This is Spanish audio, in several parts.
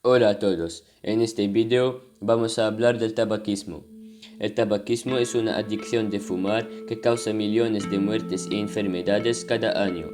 Hola a todos, en este video vamos a hablar del tabaquismo. El tabaquismo es una adicción de fumar que causa millones de muertes y enfermedades cada año.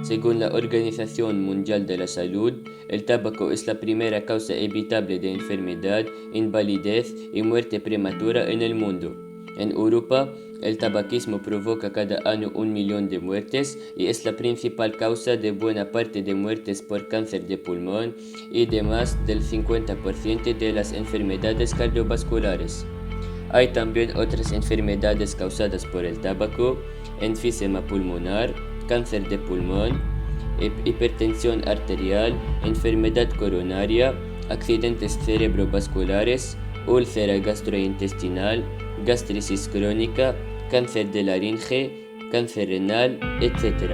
Según la Organización Mundial de la Salud, el tabaco es la primera causa evitable de enfermedad, invalidez y muerte prematura en el mundo. En Europa, el tabaquismo provoca cada año 1 millón de muertes y es la principal causa de buena parte de muertes por cáncer de pulmón y de más del 50% de las enfermedades cardiovasculares. Hay también otras enfermedades causadas por el tabaco: enfisema pulmonar, cáncer de pulmón, hipertensión arterial, enfermedad coronaria, accidentes cerebrovasculares, úlcera gastrointestinal, gastritis crónica, cáncer de laringe, cáncer renal, etc.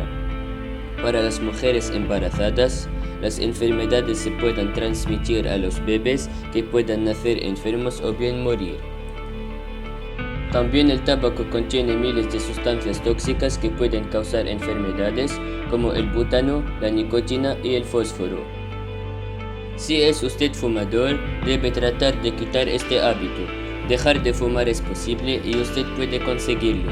Para las mujeres embarazadas, las enfermedades se pueden transmitir a los bebés que puedan nacer enfermos o bien morir. También el tabaco contiene miles de sustancias tóxicas que pueden causar enfermedades como el butano, la nicotina y el fósforo. Si es usted fumador, debe tratar de quitar este hábito. Dejar de fumar es posible y usted puede conseguirlo.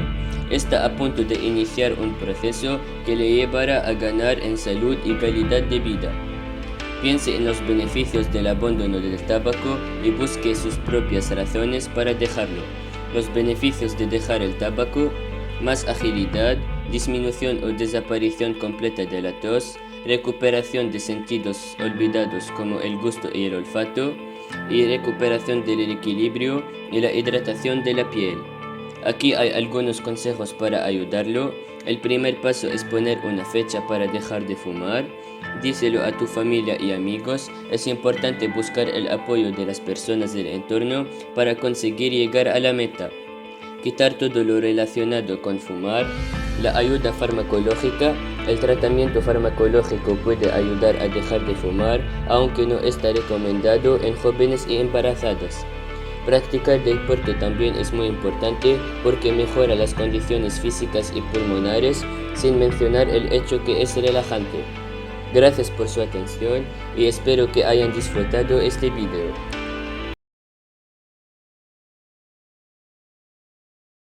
Está a punto de iniciar un proceso que le llevará a ganar en salud y calidad de vida. Piense en los beneficios del abandono del tabaco y busque sus propias razones para dejarlo. Los beneficios de dejar el tabaco: más agilidad, disminución o desaparición completa de la tos, recuperación de sentidos olvidados como el gusto y el olfato, y recuperación del equilibrio y la hidratación de la piel. Aquí hay algunos consejos para ayudarlo. El primer paso es poner una fecha para dejar de fumar. Díselo a tu familia y amigos. Es importante buscar el apoyo de las personas del entorno para conseguir llegar a la meta. Quitar todo lo relacionado con fumar. La ayuda farmacológica. El tratamiento farmacológico puede ayudar a dejar de fumar, aunque no está recomendado en jóvenes y embarazadas. Practicar deporte también es muy importante porque mejora las condiciones físicas y pulmonares, sin mencionar el hecho que es relajante. Gracias por su atención y espero que hayan disfrutado este video.